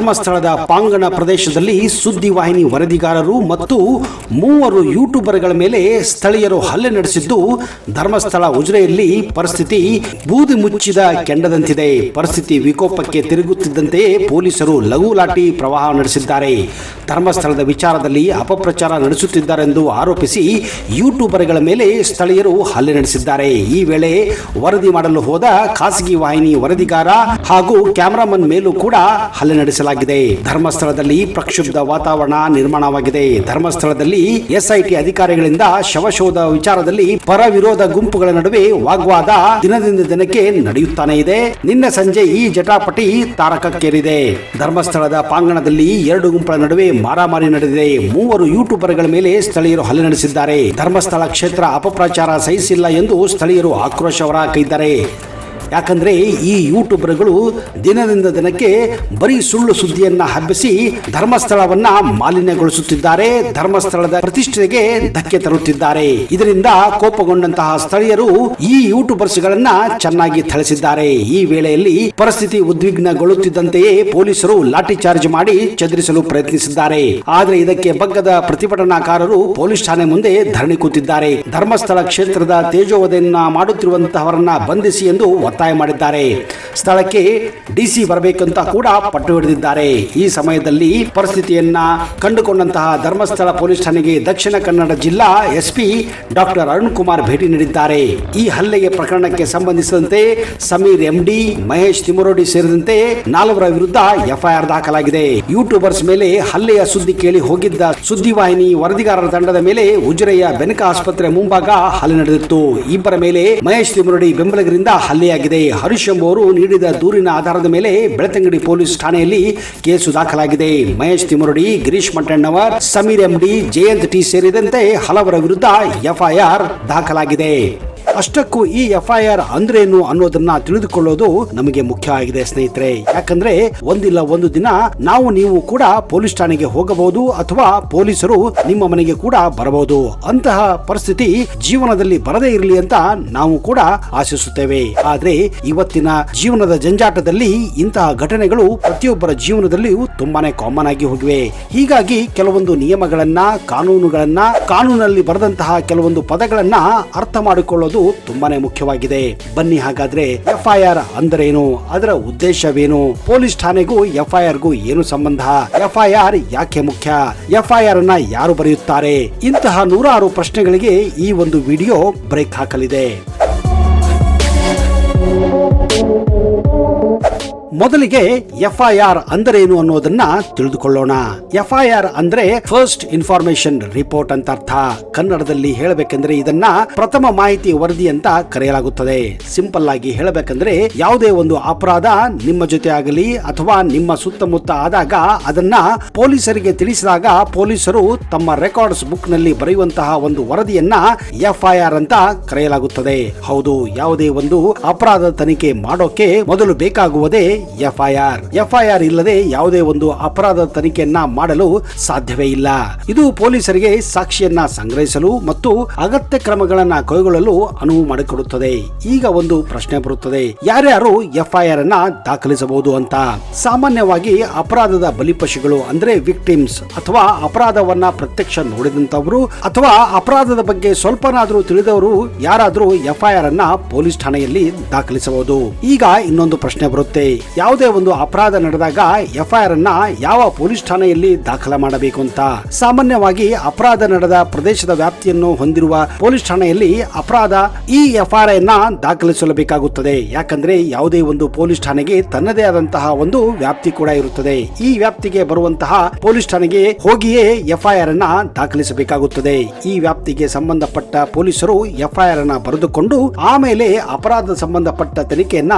ಧರ್ಮಸ್ಥಳದ ಪಾಂಗಣ ಪ್ರದೇಶದಲ್ಲಿ ಸುದ್ದಿವಾಹಿನಿ ವರದಿಗಾರರು ಮತ್ತು 3 ಯೂಟ್ಯೂಬರ್ಗಳ ಮೇಲೆ ಸ್ಥಳೀಯರು ಹಲ್ಲೆ ನಡೆಸಿದ್ದು ಧರ್ಮಸ್ಥಳ ಉಜಿರೆಯಲ್ಲಿ ಪರಿಸ್ಥಿತಿ ಬೂದಿ ಮುಚ್ಚಿದ ಕೆಂಡದಂತಿದೆ. ಪರಿಸ್ಥಿತಿ ವಿಕೋಪಕ್ಕೆ ತಿರುಗುತ್ತಿದ್ದಂತೆ ಪೊಲೀಸರು ಲಘು ಲಾಠಿ ಪ್ರವಾಹ ನಡೆಸಿದ್ದಾರೆ. ಧರ್ಮಸ್ಥಳದ ವಿಚಾರದಲ್ಲಿ ಅಪಪ್ರಚಾರ ನಡೆಸುತ್ತಿದ್ದಾರೆಂದು ಆರೋಪಿಸಿ ಯೂಟ್ಯೂಬರ್ಗಳ ಮೇಲೆ ಸ್ಥಳೀಯರು ಹಲ್ಲೆ ನಡೆಸಿದ್ದಾರೆ. ಈ ವೇಳೆ ವರದಿ ಮಾಡಲು ಹೋದ ಖಾಸಗಿ ವಾಹಿನಿ ವರದಿಗಾರ ಹಾಗೂ ಕ್ಯಾಮರಾಮನ್ ಮೇಲೂ ಕೂಡ ಹಲ್ಲೆ ನಡೆಸಲಾಗಿದೆ. ಧರ್ಮಸ್ಥಳದಲ್ಲಿ ಪ್ರಕ್ಷುಬ್ಧ ವಾತಾವರಣ ನಿರ್ಮಾಣವಾಗಿದೆ. ಧರ್ಮಸ್ಥಳದಲ್ಲಿ ಎಸ್ಐಟಿ ಅಧಿಕಾರಿಗಳಿಂದ ಶವಶೋಧ ವಿಚಾರದಲ್ಲಿ ಪರ ವಿರೋಧ ಗುಂಪುಗಳ ನಡುವೆ ವಾಗ್ವಾದ ದಿನದಿಂದ ದಿನಕ್ಕೆ ನಡೆಯುತ್ತಾನೆ ಇದೆ. ನಿನ್ನೆ ಸಂಜೆ ಈ ಜಟಾಪಟಿ ತಾರಕಕ್ಕೇರಿದೆ. ಧರ್ಮಸ್ಥಳದ ಪಾಂಗಣದಲ್ಲಿ 2 ಗುಂಪುಗಳ ನಡುವೆ ಮಾರಾಮಾರಿ ನಡೆದಿದೆ. 3 ಯೂಟ್ಯೂಬರ್ಗಳ ಮೇಲೆ ಸ್ಥಳೀಯರು ಹಲ್ಲೆ ನಡೆಸಿದ್ದಾರೆ. ಧರ್ಮಸ್ಥಳ ಕ್ಷೇತ್ರ ಅಪಪ್ರಚಾರ ಸಹಿಸಿಲ್ಲ ಎಂದು ಸ್ಥಳೀಯರು ಆಕ್ರೋಶ ಹೊರಹಾಕಿದ್ದಾರೆ. ಯಾಕಂದ್ರೆ ಈ ಯೂಟ್ಯೂಬರ್ಗಳು ದಿನದಿಂದ ದಿನಕ್ಕೆ ಬರೀ ಸುಳ್ಳು ಸುದ್ದಿಯನ್ನ ಹಬ್ಬಿಸಿ ಧರ್ಮಸ್ಥಳವನ್ನ ಮಾಲಿನ್ಯಗೊಳಿಸುತ್ತಿದ್ದಾರೆ. ಧರ್ಮಸ್ಥಳದ ಪ್ರತಿಷ್ಠೆಗೆ ಧಕ್ಕೆ ತರುತ್ತಿದ್ದಾರೆ. ಇದರಿಂದ ಕೋಪಗೊಂಡಂತಹ ಸ್ಥಳೀಯರು ಈ ಯೂಟ್ಯೂಬರ್ಸ್ಗಳನ್ನ ಚೆನ್ನಾಗಿ ಥಳಿಸಿದ್ದಾರೆ. ಈ ವೇಳೆಯಲ್ಲಿ ಪರಿಸ್ಥಿತಿ ಉದ್ವಿಗ್ನಗೊಳ್ಳುತ್ತಿದ್ದಂತೆಯೇ ಪೊಲೀಸರು ಲಾಠಿ ಚಾರ್ಜ್ ಮಾಡಿ ಚದುರಿಸಲು ಪ್ರಯತ್ನಿಸಿದ್ದಾರೆ. ಆದರೆ ಇದಕ್ಕೆ ಬಗ್ಗದ ಪ್ರತಿಭಟನಾಕಾರರು ಪೊಲೀಸ್ ಠಾಣೆ ಮುಂದೆ ಧರಣಿ ಕೂತಿದ್ದಾರೆ. ಧರ್ಮಸ್ಥಳ ಕ್ಷೇತ್ರದ ತೇಜೋವಧೆಯನ್ನ ಮಾಡುತ್ತಿರುವಂತಹವರನ್ನ ಬಂಧಿಸಿ ಎಂದು ಒತ್ತಾಯ ಮಾಡಿದ್ದಾರೆ. ಸ್ಥಳಕ್ಕೆ ಡಿಸಿ ಬರಬೇಕಂತ ಕೂಡ ಪಟ್ಟು ಹಿಡಿದಿದ್ದಾರೆ. ಈ ಸಮಯದಲ್ಲಿ ಪರಿಸ್ಥಿತಿಯನ್ನ ಕಂಡುಕೊಂಡಂತಹ ಧರ್ಮಸ್ಥಳ ಪೊಲೀಸ್ ಠಾಣೆಗೆ ದಕ್ಷಿಣ ಕನ್ನಡ ಜಿಲ್ಲಾ ಎಸ್ಪಿ ಡಾಕ್ಟರ್ ಅರುಣ್ ಕುಮಾರ್ ಭೇಟಿ ನೀಡಿದ್ದಾರೆ. ಈ ಹಲ್ಲೆಗೆ ಪ್ರಕರಣಕ್ಕೆ ಸಂಬಂಧಿಸಿದಂತೆ ಸಮೀರ್ ಎಂಡಿ, ಮಹೇಶ್ ತಿಮರೋಡಿ ಸೇರಿದಂತೆ 4 ವಿರುದ್ಧ ಎಫ್ಐಆರ್ ದಾಖಲಾಗಿದೆ. ಯೂಟ್ಯೂಬರ್ಸ್ ಮೇಲೆ ಹಲ್ಲೆಯ ಸುದ್ದಿ ಕೇಳಿ ಹೋಗಿದ್ದ ಸುದ್ದಿವಾಹಿನಿ ವರದಿಗಾರರ ತಂಡದ ಮೇಲೆ ಉಜಿರೆಯ ಬೆನಕ ಆಸ್ಪತ್ರೆ ಮುಂಭಾಗ ಹಲ್ಲೆ ನಡೆದಿತ್ತು. ಇಬ್ಬರ ಮೇಲೆ ಮಹೇಶ್ ತಿಮರೋಡಿ ಬೆಂಬಲಿಗರಿಂದ ಹಲ್ಲೆಯಾಗಿದೆ. ಹರೀಶ್ ಎಂಬುವರು ನೀಡಿದ ದೂರಿನ ಆಧಾರದ ಮೇಲೆ ಬೆಳ್ತಂಗಡಿ ಪೊಲೀಸ್ ಠಾಣೆಯಲ್ಲಿ ಕೇಸು ದಾಖಲಾಗಿದೆ. ಮಹೇಶ್ ತಿಮರೋಡಿ, ಗಿರೀಶ್ ಮಟ್ಟಣ್ಣವರ್, ಸಮೀರ್ ಎಂಡಿ, ಜಯಂತ್ ಟಿ ಸೇರಿದಂತೆ ಹಲವರ ವಿರುದ್ಧ ಎಫ್ಐಆರ್ ದಾಖಲಾಗಿದೆ. ಅಷ್ಟಕ್ಕೂ ಈ ಎಫ್ಐಆರ್ ಅಂದ್ರೇನು ಅನ್ನೋದನ್ನ ತಿಳಿದುಕೊಳ್ಳೋದು ನಮಗೆ ಮುಖ್ಯ ಆಗಿದೆ ಸ್ನೇಹಿತರೆ. ಯಾಕಂದ್ರೆ ಒಂದಿಲ್ಲ ಒಂದು ದಿನ ನೀವು ಕೂಡ ಪೊಲೀಸ್ ಠಾಣೆಗೆ ಹೋಗಬಹುದು ಅಥವಾ ಪೊಲೀಸರು ನಿಮ್ಮ ಮನೆಗೆ ಕೂಡ ಬರಬಹುದು. ಅಂತಹ ಪರಿಸ್ಥಿತಿ ಜೀವನದಲ್ಲಿ ಬರದೇ ಇರಲಿ ಅಂತ ನಾವು ಕೂಡ ಆಶಿಸುತ್ತೇವೆ. ಆದ್ರೆ ಇವತ್ತಿನ ಜೀವನದ ಜಂಜಾಟದಲ್ಲಿ ಇಂತಹ ಘಟನೆಗಳು ಪ್ರತಿಯೊಬ್ಬರ ಜೀವನದಲ್ಲಿಯೂ ತುಂಬಾನೇ ಕಾಮನ್ ಆಗಿ ಹೋಗಿವೆ. ಹೀಗಾಗಿ ಕೆಲವೊಂದು ನಿಯಮಗಳನ್ನ, ಕಾನೂನಲ್ಲಿ ಬರೆದಂತಹ ಕೆಲವೊಂದು ಪದಗಳನ್ನ ಅರ್ಥ ಮಾಡಿಕೊಳ್ಳೋದು ತುಂಬಾನೇ ಮುಖ್ಯವಾಗಿದೆ. ಬನ್ನಿ ಹಾಗಾದ್ರೆ ಎಫ್ಐಆರ್ ಅಂದ್ರೇನು, ಅದರ ಉದ್ದೇಶವೇನು, ಪೊಲೀಸ್ ಠಾಣೆಗೂ ಎಫ್ಐಆರ್ಗೂ ಏನು ಸಂಬಂಧ, ಎಫ್ಐಆರ್ ಯಾಕೆ ಮುಖ್ಯ, ಎಫ್ಐಆರ್ ಅನ್ನ ಯಾರು ಬರೆಯುತ್ತಾರೆ, ಇಂತಹ 106 ಪ್ರಶ್ನೆಗಳಿಗೆ ಈ ಒಂದು ವಿಡಿಯೋ ಬ್ರೇಕ್ ಹಾಕಲಿದೆ. ಮೊದಲಿಗೆ ಎಫ್ಐಆರ್ ಅಂದರೇನು ಅನ್ನೋದನ್ನ ತಿಳಿದುಕೊಳ್ಳೋಣ. ಎಫ್ಐಆರ್ ಅಂದ್ರೆ ಫಸ್ಟ್ ಇನ್ಫಾರ್ಮೇಶನ್ ರಿಪೋರ್ಟ್ ಅಂತ ಅರ್ಥ. ಕನ್ನಡದಲ್ಲಿ ಹೇಳಬೇಕೆಂದ್ರೆ ಇದನ್ನ ಪ್ರಥಮ ಮಾಹಿತಿ ವರದಿ ಅಂತ ಕರೆಯಲಾಗುತ್ತದೆ. ಸಿಂಪಲ್ ಆಗಿ ಹೇಳಬೇಕಂದ್ರೆ ಯಾವುದೇ ಒಂದು ಅಪರಾಧ ನಿಮ್ಮ ಜೊತೆ ಆಗಲಿ ಅಥವಾ ನಿಮ್ಮ ಸುತ್ತಮುತ್ತ ಆದಾಗ ಅದನ್ನ ಪೊಲೀಸರಿಗೆ ತಿಳಿಸಿದಾಗ ಪೊಲೀಸರು ತಮ್ಮ ರೆಕಾರ್ಡ್ಸ್ ಬುಕ್ ನಲ್ಲಿ ಬರೆಯುವಂತಹ ಒಂದು ವರದಿಯನ್ನ ಎಫ್ಐಆರ್ ಅಂತ ಕರೆಯಲಾಗುತ್ತದೆ. ಹೌದು, ಯಾವುದೇ ಒಂದು ಅಪರಾಧ ತನಿಖೆ ಮಾಡೋಕೆ ಮೊದಲು ಬೇಕಾಗುವುದೇ ಎಫ್ಐಆರ್ ಇಲ್ಲದೆ ಯಾವುದೇ ಒಂದು ಅಪರಾಧ ತನಿಖೆಯನ್ನ ಮಾಡಲು ಸಾಧ್ಯವೇ ಇಲ್ಲ. ಇದು ಪೊಲೀಸರಿಗೆ ಸಾಕ್ಷಿಯನ್ನ ಸಂಗ್ರಹಿಸಲು ಮತ್ತು ಅಗತ್ಯ ಕ್ರಮಗಳನ್ನ ಕೈಗೊಳ್ಳಲು ಅನುವು ಮಾಡಿಕೊಡುತ್ತದೆ. ಈಗ ಒಂದು ಪ್ರಶ್ನೆ ಬರುತ್ತದೆ, ಯಾರ್ಯಾರು ಎಫ್ಐಆರ್ ಅನ್ನ ದಾಖಲಿಸಬಹುದು ಅಂತ. ಸಾಮಾನ್ಯವಾಗಿ ಅಪರಾಧದ ಬಲಿಪಶುಗಳು ಅಂದ್ರೆ ವಿಕ್ಟಿಮ್ಸ್ ಅಥವಾ ಅಪರಾಧವನ್ನ ಪ್ರತ್ಯಕ್ಷ ನೋಡಿದಂತವರು ಅಥವಾ ಅಪರಾಧದ ಬಗ್ಗೆ ಸ್ವಲ್ಪನಾದ್ರೂ ತಿಳಿದವರು ಯಾರಾದ್ರೂ ಎಫ್ಐಆರ್ ಅನ್ನ ಪೊಲೀಸ್ ಠಾಣೆಯಲ್ಲಿ ದಾಖಲಿಸಬಹುದು. ಈಗ ಇನ್ನೊಂದು ಪ್ರಶ್ನೆ ಬರುತ್ತೆ, ಯಾವುದೇ ಒಂದು ಅಪರಾಧ ನಡೆದಾಗ ಎಫ್ಐಆರ್ ಅನ್ನ ಯಾವ ಪೊಲೀಸ್ ಠಾಣೆಯಲ್ಲಿ ದಾಖಲ ಮಾಡಬೇಕು ಅಂತ. ಸಾಮಾನ್ಯವಾಗಿ ಅಪರಾಧ ನಡೆದ ಪ್ರದೇಶದ ವ್ಯಾಪ್ತಿಯನ್ನು ಹೊಂದಿರುವ ಪೊಲೀಸ್ ಠಾಣೆಯಲ್ಲಿ ಈ ಎಫ್ಐಆರ್ ಅನ್ನ ದಾಖಲಿಸಬೇಕಾಗುತ್ತದೆ. ಯಾಕಂದ್ರೆ ಯಾವುದೇ ಒಂದು ಪೊಲೀಸ್ ಠಾಣೆಗೆ ತನ್ನದೇ ಆದಂತಹ ಒಂದು ವ್ಯಾಪ್ತಿ ಕೂಡ ಇರುತ್ತದೆ. ಈ ವ್ಯಾಪ್ತಿಗೆ ಬರುವಂತಹ ಪೊಲೀಸ್ ಠಾಣೆಗೆ ಹೋಗಿಯೇ ಎಫ್ಐಆರ್ ಅನ್ನ ದಾಖಲಿಸಬೇಕಾಗುತ್ತದೆ. ಈ ವ್ಯಾಪ್ತಿಗೆ ಸಂಬಂಧಪಟ್ಟ ಪೊಲೀಸರು ಎಫ್ಐಆರ್ ಅನ್ನ ಬರೆದುಕೊಂಡು ಆಮೇಲೆ ಅಪರಾಧ ಸಂಬಂಧಪಟ್ಟ ತನಿಖೆಯನ್ನ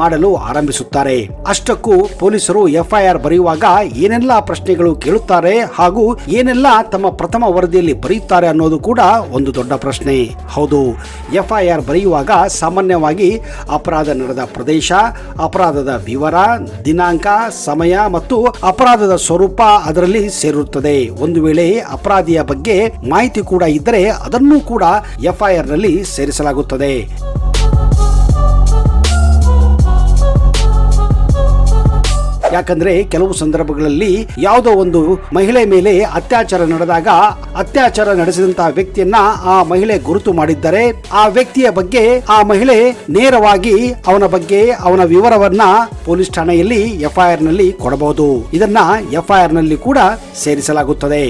ಮಾಡಲು ಆರಂಭಿಸುತ್ತಾರೆ. ಅಷ್ಟಕ್ಕೂ ಪೊಲೀಸರು ಎಫ್ಐಆರ್ ಬರೆಯುವಾಗ ಏನೆಲ್ಲಾ ಪ್ರಶ್ನೆಗಳು ಕೇಳುತ್ತಾರೆ ಹಾಗೂ ಏನೆಲ್ಲ ತಮ್ಮ ಪ್ರಥಮ ವರದಿಯಲ್ಲಿ ಬರೆಯುತ್ತಾರೆ ಅನ್ನೋದು ಕೂಡ ಒಂದು ದೊಡ್ಡ ಪ್ರಶ್ನೆ. ಹೌದು, ಎಫ್ಐಆರ್ ಬರೆಯುವಾಗ ಸಾಮಾನ್ಯವಾಗಿ ಅಪರಾಧ ನಡೆದ ಪ್ರದೇಶ, ಅಪರಾಧದ ವಿವರ, ದಿನಾಂಕ, ಸಮಯ ಮತ್ತು ಅಪರಾಧದ ಸ್ವರೂಪ ಅದರಲ್ಲಿ ಸೇರಿರುತ್ತದೆ. ಒಂದು ವೇಳೆ ಅಪರಾಧಿಯ ಬಗ್ಗೆ ಮಾಹಿತಿ ಕೂಡ ಇದ್ದರೆ ಅದನ್ನು ಕೂಡ ಎಫ್ಐಆರ್ ನಲ್ಲಿ ಸೇರಿಸಲಾಗುತ್ತದೆ. ಯಾಕಂದ್ರೆ ಕೆಲವು ಸಂದರ್ಭಗಳಲ್ಲಿ ಯಾವುದೋ ಒಂದು ಮಹಿಳೆ ಮೇಲೆ ಅತ್ಯಾಚಾರ ನಡೆದಾಗ ಅತ್ಯಾಚಾರ ನಡೆಸಿದಂತಹ ವ್ಯಕ್ತಿಯನ್ನ ಆ ಮಹಿಳೆ ಗುರುತು ಮಾಡಿದ್ದರೆ ಆ ವ್ಯಕ್ತಿಯ ಬಗ್ಗೆ ಆ ಮಹಿಳೆ ನೇರವಾಗಿ ಅವನ ಬಗ್ಗೆ ಅವನ ವಿವರವನ್ನ ಪೊಲೀಸ್ ಠಾಣೆಯಲ್ಲಿ ಎಫ್ಐಆರ್ ನಲ್ಲಿ ಕೊಡಬಹುದು. ಇದನ್ನ ಎಫ್ಐಆರ್ ನಲ್ಲಿ ಕೂಡ ಸೇರಿಸಲಾಗುತ್ತದೆ.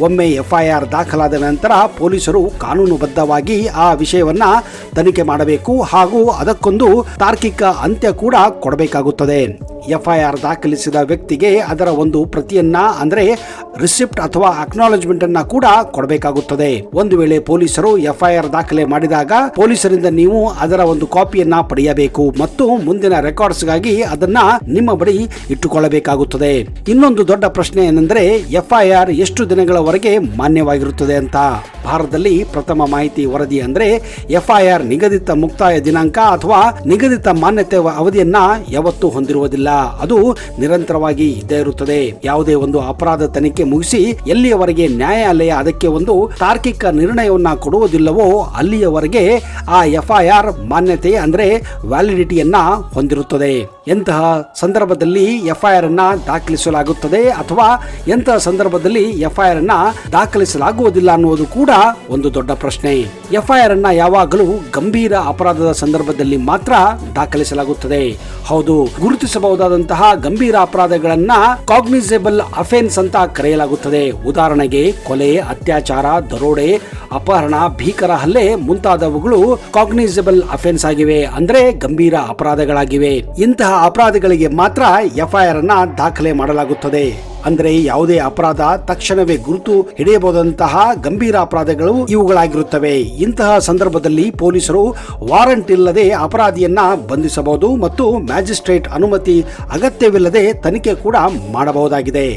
ಒಮ್ಮೆ ಎಫ್ಐಆರ್ ದಾಖಲಾದ ನಂತರ ಪೊಲೀಸರು ಕಾನೂನುಬದ್ಧವಾಗಿ ಆ ವಿಷಯವನ್ನ ತನಿಖೆ ಮಾಡಬೇಕು ಹಾಗೂ ಅದಕ್ಕೊಂದು ತಾರ್ಕಿಕ ಅಂತ್ಯ ಕೂಡ ಕೊಡಬೇಕಾಗುತ್ತದೆ. ಎಫ್ಐಆರ್ ದಾಖಲಿಸಿದ ವ್ಯಕ್ತಿಗೆ ಅದರ ಒಂದು ಪ್ರತಿಯನ್ನ ಅಂದ್ರೆ ರಿಸಿಪ್ಟ್ ಅಥವಾ ಅಕ್ನಾಲೆಜ್ಮೆಂಟ್ ಅನ್ನ ಕೂಡ ಕೊಡಬೇಕಾಗುತ್ತದೆ. ಒಂದು ವೇಳೆ ಪೊಲೀಸರು ಎಫ್ಐಆರ್ ದಾಖಲೆ ಮಾಡಿದಾಗ ಪೊಲೀಸರಿಂದ ನೀವು ಅದರ ಒಂದು ಕಾಪಿಯನ್ನ ಪಡೆಯಬೇಕು ಮತ್ತು ಮುಂದಿನ ರೆಕಾರ್ಡ್ಸ್ಗಾಗಿ ಅದನ್ನ ನಿಮ್ಮ ಬಳಿ ಇಟ್ಟುಕೊಳ್ಳಬೇಕಾಗುತ್ತದೆ. ಇನ್ನೊಂದು ದೊಡ್ಡ ಪ್ರಶ್ನೆ ಏನೆಂದರೆ ಎಫ್ಐಆರ್ ಎಷ್ಟು ದಿನಗಳವರೆಗೆ ಮಾನ್ಯವಾಗಿರುತ್ತದೆ ಅಂತ. ಭಾರತದಲ್ಲಿ ಪ್ರಥಮ ಮಾಹಿತಿ ವರದಿ ಅಂದ್ರೆ ಎಫ್ಐಆರ್ ನಿಗದಿತ ಮುಕ್ತಾಯ ದಿನಾಂಕ ಅಥವಾ ನಿಗದಿತ ಮಾನ್ಯತೆ ಅವಧಿಯನ್ನ ಯಾವತ್ತೂ ಹೊಂದಿರುವುದಿಲ್ಲ. ಅದು ನಿರಂತರವಾಗಿ ಇದ್ದೇ ಇರುತ್ತದೆ. ಯಾವುದೇ ಒಂದು ಅಪರಾಧ ತನಿಖೆ ಮುಗಿಸಿ ಎಲ್ಲಿಯವರೆಗೆ ನ್ಯಾಯಾಲಯ ಅದಕ್ಕೆ ಒಂದು ತಾರ್ಕಿಕ ನಿರ್ಣಯವನ್ನ ಕೊಡುವುದಿಲ್ಲವೋ ಅಲ್ಲಿಯವರೆಗೆ ಆ ಎಫ್ಐಆರ್ ಮಾನ್ಯತೆ ಅಂದ್ರೆ ವ್ಯಾಲಿಡಿಟಿಯನ್ನ ಹೊಂದಿರುತ್ತದೆ. ಎಂತಹ ಸಂದರ್ಭದಲ್ಲಿ ಎಫ್ಐಆರ್ ಅನ್ನ ದಾಖಲಿಸಲಾಗುತ್ತದೆ ಅಥವಾ ಎಂತಹ ಸಂದರ್ಭದಲ್ಲಿ ಎಫ್ಐಆರ್ ಅನ್ನ ದಾಖಲಿಸಲಾಗುವುದಿಲ್ಲ ಅನ್ನುವುದು ಕೂಡ ಒಂದು ದೊಡ್ಡ ಪ್ರಶ್ನೆ. ಎಫ್ಐಆರ್ ಅನ್ನ ಯಾವಾಗಲೂ ಗಂಭೀರ ಅಪರಾಧದ ಸಂದರ್ಭದಲ್ಲಿ ಮಾತ್ರ ದಾಖಲಿಸಲಾಗುತ್ತದೆ. ಹೌದು, ಗುರುತಿಸಬಹುದಾದಂತಹ ಗಂಭೀರ ಅಪರಾಧಗಳನ್ನ ಕಾಗ್ನಿಸೇಬಲ್ ಅಫೆನ್ಸ್ ಅಂತ ಕರೆಯಲಾಗುತ್ತದೆ. ಉದಾಹರಣೆಗೆ ಕೊಲೆ, ಅತ್ಯಾಚಾರ, ದರೋಡೆ, ಅಪಹರಣ, ಭೀಕರ ಹಲ್ಲೆ ಮುಂತಾದವುಗಳು ಕಾಗ್ನಿಸೇಬಲ್ ಅಫೆನ್ಸ್ ಆಗಿವೆ, ಅಂದ್ರೆ ಗಂಭೀರ ಅಪರಾಧಗಳಾಗಿವೆ. ಇಂತಹ ಅಪರಾಧಗಳಿಗೆ ಮಾತ್ರ ಎಫ್ಐಆರ್ ಅನ್ನ ದಾಖಲೆ ಮಾಡಲಾಗುತ್ತದೆ. ಅಂದ್ರೆ ಯಾವುದೇ ಅಪರಾಧ ತಕ್ಷಣವೇ ಗುರುತು ಹಿಡಿಯಬಹುದಂತಹ ಗಂಭೀರ ಅಪರಾಧಗಳು ಇವುಗಳಾಗಿರುತ್ತವೆ. ಇಂತಹ ಸಂದರ್ಭದಲ್ಲಿ ಪೊಲೀಸರು ವಾರಂಟ್ ಇಲ್ಲದೆ ಅಪರಾಧಿಯನ್ನ ಬಂಧಿಸಬಹುದು ಮತ್ತು ಮ್ಯಾಜಿಸ್ಟ್ರೇಟ್ ಅನುಮತಿ ಅಗತ್ಯವಿಲ್ಲದೆ ತನಿಖೆ ಕೂಡ ಮಾಡಬಹುದಾಗಿದೆ.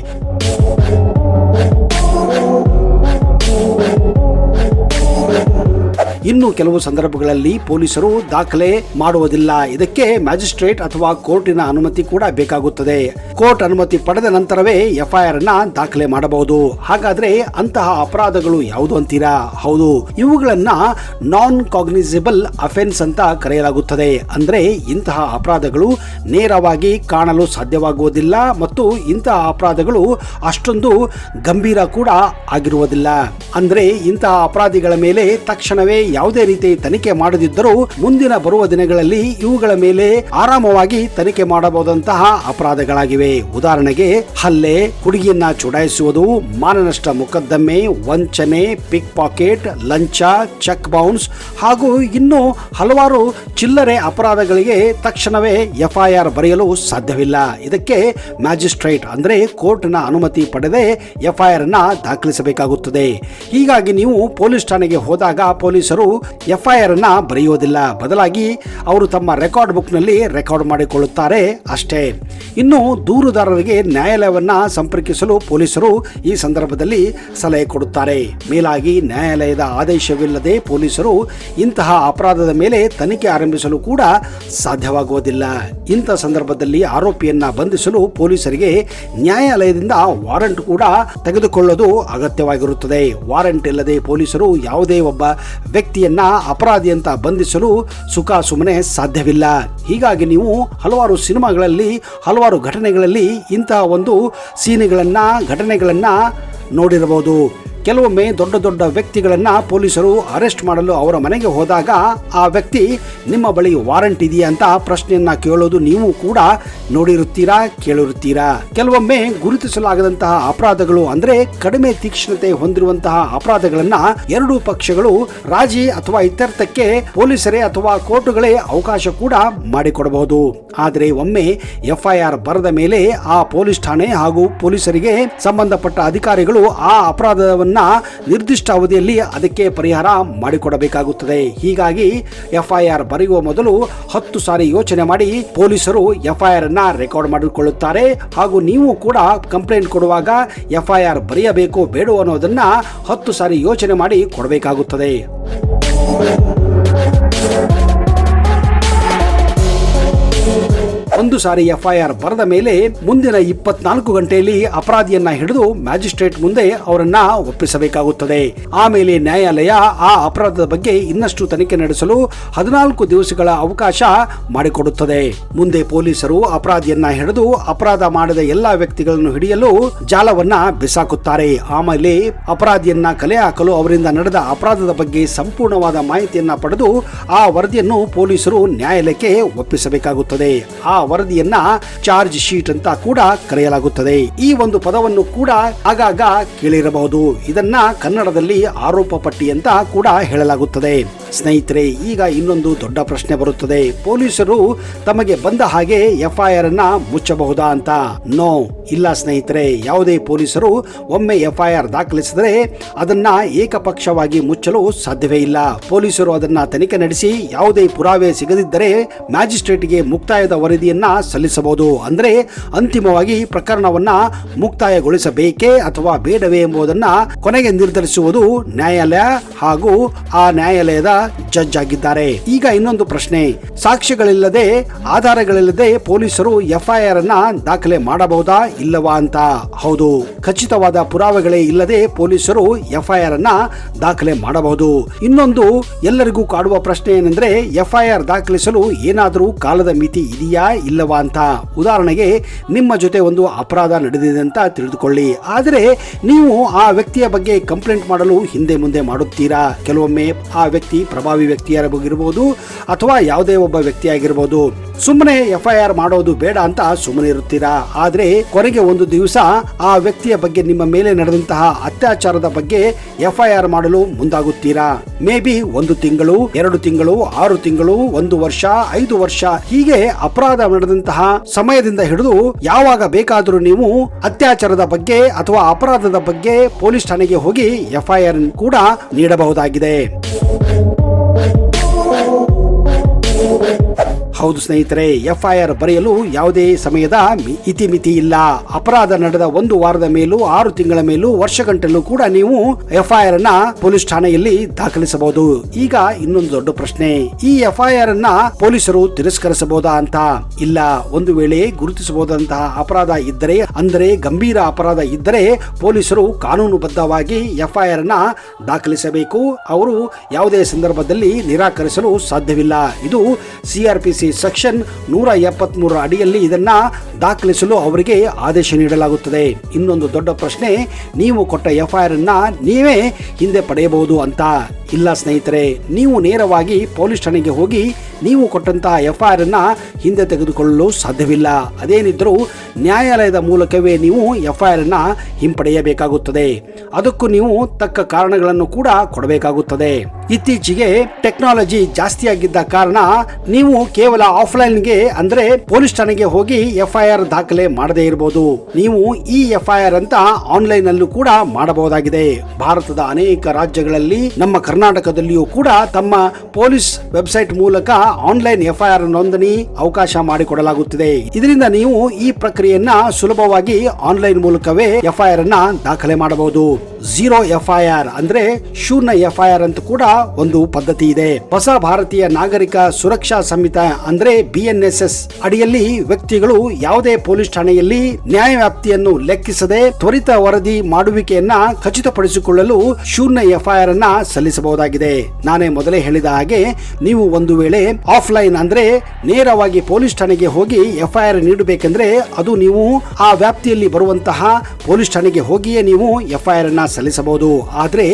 ಇನ್ನು ಕೆಲವು ಸಂದರ್ಭಗಳಲ್ಲಿ ಪೊಲೀಸರು ದಾಖಲೆ ಮಾಡುವುದಿಲ್ಲ. ಇದಕ್ಕೆ ಮ್ಯಾಜಿಸ್ಟ್ರೇಟ್ ಅಥವಾ ಕೋರ್ಟಿನ ಅನುಮತಿ ಕೂಡ ಬೇಕಾಗುತ್ತದೆ. ಕೋರ್ಟ್ ಅನುಮತಿ ಪಡೆದ ನಂತರವೇ ಎಫ್ಐಆರ್ ಅನ್ನ ದಾಖಲೆ ಮಾಡಬಹುದು. ಹಾಗಾದ್ರೆ ಅಂತಹ ಅಪರಾಧಗಳು ಯಾವುದು ಅಂತೀರಾ? ಹೌದು, ಇವುಗಳನ್ನ ನಾನ್ ಕಾಗ್ನಿಸೇಬಲ್ ಅಫೆನ್ಸ್ ಅಂತ ಕರೆಯಲಾಗುತ್ತದೆ. ಅಂದ್ರೆ ಇಂತಹ ಅಪರಾಧಗಳು ನೇರವಾಗಿ ಕಾಣಲು ಸಾಧ್ಯವಾಗುವುದಿಲ್ಲ ಮತ್ತು ಇಂತಹ ಅಪರಾಧಗಳು ಅಷ್ಟೊಂದು ಗಂಭೀರ ಕೂಡ ಆಗಿರುವುದಿಲ್ಲ. ಅಂದ್ರೆ ಇಂತಹ ಅಪರಾಧಿಗಳ ಮೇಲೆ ತಕ್ಷಣವೇ ಯಾವುದೇ ರೀತಿ ತನಿಖೆ ಮಾಡದಿದ್ದರೂ ಮುಂದಿನ ಬರುವ ದಿನಗಳಲ್ಲಿ ಇವುಗಳ ಮೇಲೆ ಆರಾಮವಾಗಿ ತನಿಖೆ ಮಾಡಬಹುದಂತಹ ಅಪರಾಧಗಳಾಗಿವೆ. ಉದಾಹರಣೆಗೆ ಹಲ್ಲೆ, ಹುಡುಗಿಯನ್ನ ಚುಡಾಯಿಸುವುದು, ಮಾನನಷ್ಟ ಮೊಕದ್ದಮೆ, ವಂಚನೆ, ಪಿಕ್ ಪಾಕೆಟ್, ಲಂಚ, ಚೆಕ್ ಬೌನ್ಸ್ ಹಾಗೂ ಇನ್ನು ಹಲವಾರು ಚಿಲ್ಲರೆ ಅಪರಾಧಗಳಿಗೆ ತಕ್ಷಣವೇ ಎಫ್ಐಆರ್ ಬರೆಯಲು ಸಾಧ್ಯವಿಲ್ಲ. ಇದಕ್ಕೆ ಮ್ಯಾಜಿಸ್ಟ್ರೇಟ್ ಅಂದ್ರೆ ಕೋರ್ಟ್ನ ಅನುಮತಿ ಪಡೆದೇ ಎಫ್ಐಆರ್ ಅನ್ನ ದಾಖಲಿಸಬೇಕಾಗುತ್ತದೆ. ಹೀಗಾಗಿ ನೀವು ಪೊಲೀಸ್ ಠಾಣೆಗೆ ಹೋದಾಗ ಪೊಲೀಸರು ಎಫ್ಐಆರ್ ಅನ್ನ ಬರೆಯುವುದಿಲ್ಲ, ಬದಲಾಗಿ ಅವರು ತಮ್ಮ ರೆಕಾರ್ಡ್ ಬುಕ್ ನಲ್ಲಿ ರೆಕಾರ್ಡ್ ಮಾಡಿಕೊಳ್ಳುತ್ತಾರೆ ಅಷ್ಟೇ. ಇನ್ನು ದೂರುದಾರರಿಗೆ ನ್ಯಾಯಾಲಯವನ್ನ ಸಂಪರ್ಕಿಸಲು ಪೊಲೀಸರು ಈ ಸಂದರ್ಭದಲ್ಲಿ ಸಲಹೆ ಕೊಡುತ್ತಾರೆ. ಮೇಲಾಗಿ ನ್ಯಾಯಾಲಯದ ಆದೇಶವಿಲ್ಲದೆ ಪೊಲೀಸರು ಇಂತಹ ಅಪರಾಧದ ಮೇಲೆ ತನಿಖೆ ಆರಂಭಿಸಲು ಕೂಡ ಸಾಧ್ಯವಾಗುವುದಿಲ್ಲ. ಇಂತಹ ಸಂದರ್ಭದಲ್ಲಿ ಆರೋಪಿಯನ್ನ ಬಂಧಿಸಲು ಪೊಲೀಸರಿಗೆ ನ್ಯಾಯಾಲಯದಿಂದ ವಾರಂಟ್ ಕೂಡ ತೆಗೆದುಕೊಳ್ಳೋದು ಅಗತ್ಯವಾಗಿರುತ್ತದೆ. ವಾರಂಟ್ ಇಲ್ಲದೆ ಪೊಲೀಸರು ಯಾವುದೇ ಒಬ್ಬ ವ್ಯಕ್ತಿಯನ್ನ ಅಪರಾಧಿ ಅಂತ ಬಂಧಿಸಲು ಸುಖ ಸುಮ್ಮನೆ ಸಾಧ್ಯವಿಲ್ಲ. ಹೀಗಾಗಿ ನೀವು ಹಲವಾರು ಸಿನಿಮಾಗಳಲ್ಲಿ ಹಲವಾರು ಘಟನೆಗಳಲ್ಲಿ ಇಂತಹ ಒಂದು ಸೀನ್ಗಳನ್ನ ಘಟನೆಗಳನ್ನ ನೋಡಿರಬಹುದು. ಕೆಲವೊಮ್ಮೆ ದೊಡ್ಡ ದೊಡ್ಡ ವ್ಯಕ್ತಿಗಳನ್ನ ಪೊಲೀಸರು ಅರೆಸ್ಟ್ ಮಾಡಲು ಅವರ ಮನೆಗೆ ಹೋದಾಗ ಆ ವ್ಯಕ್ತಿ ನಿಮ್ಮ ಬಳಿ ವಾರಂಟ್ ಇದೆಯಾ ಅಂತ ಪ್ರಶ್ನೆಯನ್ನ ಕೇಳೋದು ನೀವು ಕೂಡ ನೋಡಿರುತ್ತೀರಾ, ಕೇಳಿರುತ್ತೀರಾ. ಕೆಲವೊಮ್ಮೆ ಗುರುತಿಸಲಾಗದಂತಹ ಅಪರಾಧಗಳು ಅಂದ್ರೆ ಕಡಿಮೆ ತೀಕ್ಷ್ಣತೆ ಹೊಂದಿರುವಂತಹ ಅಪರಾಧಗಳನ್ನ ಎರಡೂ ಪಕ್ಷಗಳು ರಾಜಿ ಅಥವಾ ಇತ್ಯರ್ಥಕ್ಕೆ ಪೊಲೀಸರೇ ಅಥವಾ ಕೋರ್ಟುಗಳೇ ಅವಕಾಶ ಕೂಡ ಮಾಡಿಕೊಡಬಹುದು. ಆದರೆ ಒಮ್ಮೆ ಎಫ್ಐಆರ್ ಬರೆದ ಮೇಲೆ ಆ ಪೊಲೀಸ್ ಠಾಣೆ ಹಾಗೂ ಪೊಲೀಸರಿಗೆ ಸಂಬಂಧಪಟ್ಟ ಅಧಿಕಾರಿಗಳು ಆ ಅಪರಾಧವನ್ನ ನಿರ್ದಿಷ್ಟ ಅವಧಿಯಲ್ಲಿ ಅದಕ್ಕೆ ಪರಿಹಾರ ಮಾಡಿಕೊಡಬೇಕಾಗುತ್ತದೆ. ಹೀಗಾಗಿ ಎಫ್ಐಆರ್ ಬರೆಯುವ ಮೊದಲು 10 ಸಾರಿ ಯೋಚನೆ ಮಾಡಿ ಪೊಲೀಸರು ಎಫ್ಐಆರ್ ಅನ್ನ ರೆಕಾರ್ಡ್ ಮಾಡಿಕೊಳ್ಳುತ್ತಾರೆ. ಹಾಗೂ ನೀವು ಕೂಡ ಕಂಪ್ಲೇಂಟ್ ಕೊಡುವಾಗ ಎಫ್ಐಆರ್ ಬರೆಯಬೇಕು ಬೇಡ ಅನ್ನೋದನ್ನ 10 ಸಾರಿ ಯೋಚನೆ ಮಾಡಿ ಕೊಡಬೇಕಾಗುತ್ತದೆ. ಒಂದು ಸಾರಿ FIR ಬರೆದ ಮೇಲೆ ಮುಂದಿನ 24 ಗಂಟೆಯಲ್ಲಿ ಅಪರಾಧಿಯನ್ನ ಹಿಡಿದು ಮ್ಯಾಜಿಸ್ಟ್ರೇಟ್ ಮುಂದೆ ಅವರನ್ನ ಒಪ್ಪಿಸಬೇಕಾಗುತ್ತದೆ. ಆಮೇಲೆ ನ್ಯಾಯಾಲಯ ಆ ಅಪರಾಧದ ಬಗ್ಗೆ ಇನ್ನಷ್ಟು ತನಿಖೆ ನಡೆಸಲು 14 ದಿವಸಗಳ ಅವಕಾಶ ಮಾಡಿಕೊಡುತ್ತದೆ. ಮುಂದೆ ಪೊಲೀಸರು ಅಪರಾಧಿಯನ್ನ ಹಿಡಿದು ಅಪರಾಧ ಮಾಡಿದ ಎಲ್ಲಾ ವ್ಯಕ್ತಿಗಳನ್ನು ಹಿಡಿಯಲು ಜಾಲವನ್ನ ಬಿಸಾಕುತ್ತಾರೆ. ಆಮೇಲೆ ಅಪರಾಧಿಯನ್ನ ಕಲೆ ಹಾಕಲು ಅವರಿಂದ ನಡೆದ ಅಪರಾಧದ ಬಗ್ಗೆ ಸಂಪೂರ್ಣವಾದ ಮಾಹಿತಿಯನ್ನ ಪಡೆದು ಆ ವರದಿಯನ್ನು ಪೊಲೀಸರು ನ್ಯಾಯಾಲಯಕ್ಕೆ ಒಪ್ಪಿಸಬೇಕಾಗುತ್ತದೆ. ಆ ವರದಿಯನ್ನ ಚಾರ್ಜ್ ಶೀಟ್ ಅಂತ ಕೂಡ ಕರೆಯಲಾಗುತ್ತದೆ. ಈ ಒಂದು ಪದವನ್ನು ಕೂಡ ಆಗಾಗ ಕೇಳಿರಬಹುದು. ಇದನ್ನ ಕನ್ನಡದಲ್ಲಿ ಆರೋಪ ಪಟ್ಟಿ ಅಂತ ಕೂಡ ಹೇಳಲಾಗುತ್ತದೆ. ಸ್ನೇಹಿತರೆ, ಈಗ ಇನ್ನೊಂದು ದೊಡ್ಡ ಪ್ರಶ್ನೆ ಬರುತ್ತದೆ. ಪೊಲೀಸರು ತಮಗೆ ಬಂದ ಹಾಗೆ FIR ಅನ್ನ ಮುಚ್ಚಬಹುದಾ ಅಂತ? ನೋ, ಇಲ್ಲ ಸ್ನೇಹಿತರೆ. ಯಾವುದೇ ಪೊಲೀಸರು ಒಮ್ಮೆ FIR ದಾಖಲಿಸಿದರೆ ಅದನ್ನ ಏಕಪಕ್ಷವಾಗಿ ಮುಚ್ಚಲು ಸಾಧ್ಯವೇ ಇಲ್ಲ. ಪೊಲೀಸರು ಅದನ್ನ ತನಿಖೆ ನಡೆಸಿ ಯಾವುದೇ ಪುರಾವೆ ಸಿಗದಿದ್ದರೆ ಮ್ಯಾಜಿಸ್ಟ್ರೇಟ್ಗೆ ಮುಕ್ತಾಯದ ವರದಿಯನ್ನ ಸಲ್ಲಿಸಬಹುದು. ಅಂದ್ರೆ ಅಂತಿಮವಾಗಿ ಪ್ರಕರಣವನ್ನ ಮುಕ್ತಾಯಗೊಳಿಸಬೇಕೇ ಅಥವಾ ಬೇಡವೇ ಎಂಬುದನ್ನ ಕೊನೆಗೆ ನಿರ್ಧರಿಸುವುದು ನ್ಯಾಯಾಲಯ ಹಾಗೂ ಆ ನ್ಯಾಯಾಲಯದ ಜಡ್ಜ್ ಆಗಿದ್ದಾರೆ. ಈಗ ಇನ್ನೊಂದು ಪ್ರಶ್ನೆ, ಸಾಕ್ಷ್ಯಗಳಿಲ್ಲದೆ ಆಧಾರಗಳಿಲ್ಲದೆ ಪೊಲೀಸರು FIR ಅನ್ನ ದಾಖಲೆ ಮಾಡಬಹುದಾ ಇಲ್ಲವಾ ಅಂತ? ಹೌದು, ಖಚಿತವಾದ ಪುರಾವೆಗಳೇ ಇಲ್ಲದೆ ಪೊಲೀಸರು FIR ಅನ್ನ ದಾಖಲೆ ಮಾಡಬಹುದು. ಇನ್ನೊಂದು ಎಲ್ಲರಿಗೂ ಕಾಡುವ ಪ್ರಶ್ನೆ ಏನೆಂದ್ರೆ, FIR ದಾಖಲಿಸಲು ಏನಾದರೂ ಕಾಲದ ಮಿತಿ ಇದೆಯಾ ಇಲ್ಲವಾ ಅಂತ. ಉದಾಹರಣೆಗೆ, ನಿಮ್ಮ ಜೊತೆ ಒಂದು ಅಪರಾಧ ನಡೆದಿದೆ ಅಂತ ತಿಳಿದುಕೊಳ್ಳಿ. ಆದರೆ ನೀವು ಆ ವ್ಯಕ್ತಿಯ ಬಗ್ಗೆ ಕಂಪ್ಲೇಂಟ್ ಮಾಡಲು ಹಿಂದೆ ಮುಂದೆ ಮಾಡುತ್ತೀರಾ. ಕೆಲವೊಮ್ಮೆ ಆ ವ್ಯಕ್ತಿ ಪ್ರಭಾವಿ ವ್ಯಕ್ತಿಯಾಗಿರಬಹುದು ಅಥವಾ ಯಾವುದೇ ಒಬ್ಬ ವ್ಯಕ್ತಿಯಾಗಿರಬಹುದು. ಸುಮ್ಮನೆ FIR ಮಾಡೋದು ಬೇಡ ಅಂತ ಸುಮ್ಮನೆ ಇರುತ್ತೀರಾ. ಆದ್ರೆ ಕೊನೆಗೆ ಒಂದು ದಿವಸ ಆ ವ್ಯಕ್ತಿಯ ಬಗ್ಗೆ, ನಿಮ್ಮ ಮೇಲೆ ನಡೆದಂತಹ ಅತ್ಯಾಚಾರದ ಬಗ್ಗೆ FIR ಮಾಡಲು ಮುಂದಾಗುತ್ತೀರಾ. ಮೇ ಬಿ 1 ತಿಂಗಳು, 2 ತಿಂಗಳು, 6 ತಿಂಗಳು, 1 ವರ್ಷ, 5 ವರ್ಷ, ಹೀಗೆ ಅಪರಾಧ ನಡೆದಂತಹ ಸಮಯದಿಂದ ಹಿಡಿದು ಯಾವಾಗ ಬೇಕಾದರೂ ನೀವು ಅತ್ಯಾಚಾರದ ಬಗ್ಗೆ ಅಥವಾ ಅಪರಾಧದ ಬಗ್ಗೆ ಪೊಲೀಸ್ ಠಾಣೆಗೆ ಹೋಗಿ FIR ಕೂಡ ನೀಡಬಹುದಾಗಿದೆ. ಹೌದು ಸ್ನೇಹಿತರೆ, FIR ಬರೆಯಲು ಯಾವುದೇ ಸಮಯದ ಇತಿಮಿತಿ ಇಲ್ಲ. ಅಪರಾಧ ನಡೆದ 1 ವಾರದ ಮೇಲೂ, 6 ತಿಂಗಳ ಮೇಲೂ, ವರ್ಷಗಂಟಲೂ ಕೂಡ ನೀವು FIR ಅನ್ನ ಪೊಲೀಸ್ ಠಾಣೆಯಲ್ಲಿ ದಾಖಲಿಸಬಹುದು. ಈಗ ಇನ್ನೊಂದು ದೊಡ್ಡ ಪ್ರಶ್ನೆ, ಈ FIR ಅನ್ನ ಪೊಲೀಸರು ತಿರಸ್ಕರಿಸಬಹುದಾ ಅಂತ? ಇಲ್ಲ. ಒಂದು ವೇಳೆ ಗುರುತಿಸಬಹುದಂತಹ ಅಪರಾಧ ಇದ್ದರೆ, ಅಂದರೆ ಗಂಭೀರ ಅಪರಾಧ ಇದ್ದರೆ ಪೊಲೀಸರು ಕಾನೂನುಬದ್ಧವಾಗಿ FIR ಅನ್ನ ದಾಖಲಿಸಬೇಕು. ಅವರು ಯಾವುದೇ ಸಂದರ್ಭದಲ್ಲಿ ನಿರಾಕರಿಸಲು ಸಾಧ್ಯವಿಲ್ಲ. ಇದು CRPC ಸೆಕ್ಷನ್ 173 ಅಡಿಯಲ್ಲಿ ಇದನ್ನ ದಾಖಲಿಸಲು ಅವರಿಗೆ ಆದೇಶ ನೀಡಲಾಗುತ್ತದೆ. ಇನ್ನೊಂದು ದೊಡ್ಡ ಪ್ರಶ್ನೆ, ನೀವು ಕೊಟ್ಟ FIR ಅನ್ನ ನೀವೇ ಹಿಂದೆ ಪಡೆಯಬಹುದು ಅಂತ. ಇಲ್ಲ ಸ್ನೇಹಿತರೆ, ನೀವು ನೇರವಾಗಿ ಪೊಲೀಸ್ ಠಾಣೆಗೆ ಹೋಗಿ ನೀವು ಕೊಟ್ಟಂತಹ FIR ಅನ್ನ ಹಿಂದೆ ತೆಗೆದುಕೊಳ್ಳಲು ಸಾಧ್ಯವಿಲ್ಲ. ಅದೇನಿದ್ರೂ ನ್ಯಾಯಾಲಯದ ಮೂಲಕವೇ ನೀವು FIR ಅನ್ನ ಹಿಂಪಡೆಯಬೇಕಾಗುತ್ತದೆ. ಅದಕ್ಕೂ ನೀವು ತಕ್ಕ ಕಾರಣಗಳನ್ನು ಕೂಡ ಕೊಡಬೇಕಾಗುತ್ತದೆ. ಇತ್ತೀಚೆಗೆ ಟೆಕ್ನಾಲಜಿ ಜಾಸ್ತಿಯಾಗಿದ್ದ ಕಾರಣ ನೀವು ಕೇವಲ ಆಫ್ಲೈನ್ಗೆ, ಅಂದ್ರೆ ಪೊಲೀಸ್ ಠಾಣೆಗೆ ಹೋಗಿ FIR ದಾಖಲೆ ಮಾಡದೇ ಇರಬಹುದು. ನೀವು ಈ FIR ಅಂತ ಆನ್ಲೈನ್ ಅಲ್ಲೂ ಕೂಡ ಮಾಡಬಹುದಾಗಿದೆ. ಭಾರತದ ಅನೇಕ ರಾಜ್ಯಗಳಲ್ಲಿ, ನಮ್ಮ ಕರ್ನಾಟಕದಲ್ಲಿಯೂ ಕೂಡ ತಮ್ಮ ಪೊಲೀಸ್ ವೆಬ್ಸೈಟ್ ಮೂಲಕ ಆನ್ಲೈನ್ FIR ನೋಂದಣಿ ಅವಕಾಶ ಮಾಡಿಕೊಡಲಾಗುತ್ತಿದೆ. ಇದರಿಂದ ನೀವು ಈ ಪ್ರಕ್ರಿಯೆಯನ್ನ ಸುಲಭವಾಗಿ ಆನ್ಲೈನ್ ಮೂಲಕವೇ FIR ಅನ್ನ ದಾಖಲೆ ಮಾಡಬಹುದು. ಝೀರೋ FIR ಅಂದ್ರೆ ಶೂನ್ಯ FIR ಅಂತ ಕೂಡ ಒಂದು ಪದ್ಧತಿ ಇದೆ. ಹೊಸ ಭಾರತೀಯ ನಾಗರಿಕ ಸುರಕ್ಷಾ ಸಂಹಿತೆ ಅಂದ್ರೆ BNSS ಅಡಿಯಲ್ಲಿ ವ್ಯಕ್ತಿಗಳು ಯಾವುದೇ ಪೊಲೀಸ್ ಠಾಣೆಯಲ್ಲಿ ನ್ಯಾಯವ್ಯಾಪ್ತಿಯನ್ನು ಲೆಕ್ಕಿಸದೆ ತ್ವರಿತ ವರದಿ ಮಾಡುವಿಕೆಯನ್ನ ಖಚಿತಪಡಿಸಿಕೊಳ್ಳಲು ಶೂನ್ಯ FIR ಅನ್ನ ಸಲ್ಲಿಸಬಹುದಾಗಿದೆ. ನಾನೇ ಮೊದಲೇ ಹೇಳಿದ ಹಾಗೆ, ನೀವು ಒಂದು ವೇಳೆ ಆಫ್ಲೈನ್ ಅಂದ್ರೆ ನೇರವಾಗಿ ಪೊಲೀಸ್ ಠಾಣೆಗೆ ಹೋಗಿ FIR ನೀಡಬೇಕೆಂದ್ರೆ ಅದು ನೀವು ಆ ವ್ಯಾಪ್ತಿಯಲ್ಲಿ ಬರುವಂತಹ ಪೊಲೀಸ್ ಠಾಣೆಗೆ ಹೋಗಿಯೇ ನೀವು FIR ಅನ್ನ ಸಲ್ಲಿಸಬಹುದು. ಆದ್ರೆ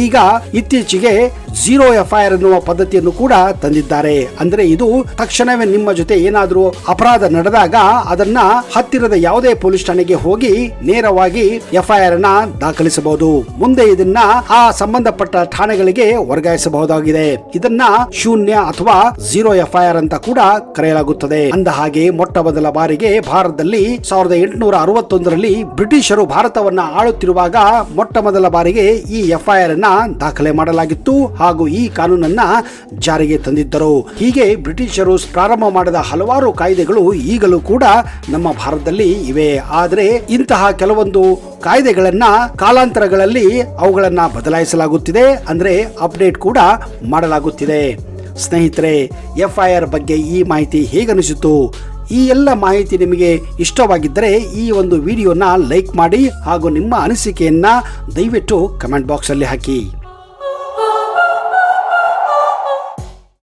ಈಗ ಇತ್ತೀಚೆಗೆ ಝೀರೋ FIR ಅನ್ನುವ ಪದ್ಧತಿಯನ್ನು ಕೂಡ ತಂದಿದ್ದಾರೆ. ಅಂದ್ರೆ ಇದು ತಕ್ಷಣವೇ ನಿಮ್ಮ ಜೊತೆ ಏನಾದರೂ ಅಪರಾಧ ನಡೆದಾಗ ಅದನ್ನ ಹತ್ತಿರದ ಯಾವುದೇ ಪೊಲೀಸ್ ಠಾಣೆಗೆ ಹೋಗಿ ನೇರವಾಗಿ FIR ಅನ್ನ ದಾಖಲಿಸಬಹುದು. ಮುಂದೆ ಇದನ್ನ ಆ ಸಂಬಂಧಪಟ್ಟ ಠಾಣೆಗಳಿಗೆ ವರ್ಗಾಯಿಸಬಹುದಾಗಿದೆ. ಇದನ್ನ ಶೂನ್ಯ ಅಥವಾ ಝೀರೋ FIR ಅಂತ ಕೂಡ ಕರೆಯಲಾಗುತ್ತದೆ. ಅಂದ ಹಾಗೆ ಮೊಟ್ಟ ಮೊದಲ ಬಾರಿಗೆ ಭಾರತದಲ್ಲಿ 1861ರಲ್ಲಿ ಬ್ರಿಟಿಷರು ಭಾರತವನ್ನ ಆಳುತ್ತಿರುವಾಗ ಮೊಟ್ಟ ಮೊದಲ ಬಾರಿಗೆ ಈ FIR ಅನ್ನ ದಾಖಲೆ ಮಾಡಲಾಗಿತ್ತು ಹಾಗೂ ಈ ಕಾನೂನನ್ನ ಜಾರಿಗೆ ತಂದಿದ್ದರು. ಹೀಗೆ ಬ್ರಿಟಿಷರು ಪ್ರಾರಂಭ ಮಾಡಿದ ಹಲವಾರು ಕಾಯ್ದೆಗಳು ಈಗಲೂ ಕೂಡ ನಮ್ಮ ಭಾರತದಲ್ಲಿ ಇವೆ. ಆದರೆ ಇಂತಹ ಕೆಲವೊಂದು ಕಾಯ್ದೆಗಳನ್ನ ಕಾಲಾಂತರಗಳಲ್ಲಿ ಅವುಗಳನ್ನ ಬದಲಾಯಿಸಲಾಗುತ್ತಿದೆ, ಅಂದ್ರೆ ಅಪ್ಡೇಟ್ ಕೂಡ ಮಾಡಲಾಗುತ್ತಿದೆ. ಸ್ನೇಹಿತರೆ, FIR ಬಗ್ಗೆ ಈ ಮಾಹಿತಿ ಹೇಗನಿಸಿತು? ಈ ಎಲ್ಲ ಮಾಹಿತಿ ನಿಮಗೆ ಇಷ್ಟವಾಗಿದ್ದರೆ ಈ ಒಂದು ವಿಡಿಯೋನ ಲೈಕ್ ಮಾಡಿ ಹಾಗೂ ನಿಮ್ಮ ಅನಿಸಿಕೆಯನ್ನ ದಯವಿಟ್ಟು ಕಮೆಂಟ್ ಬಾಕ್ಸ್ ಅಲ್ಲಿ ಹಾಕಿ.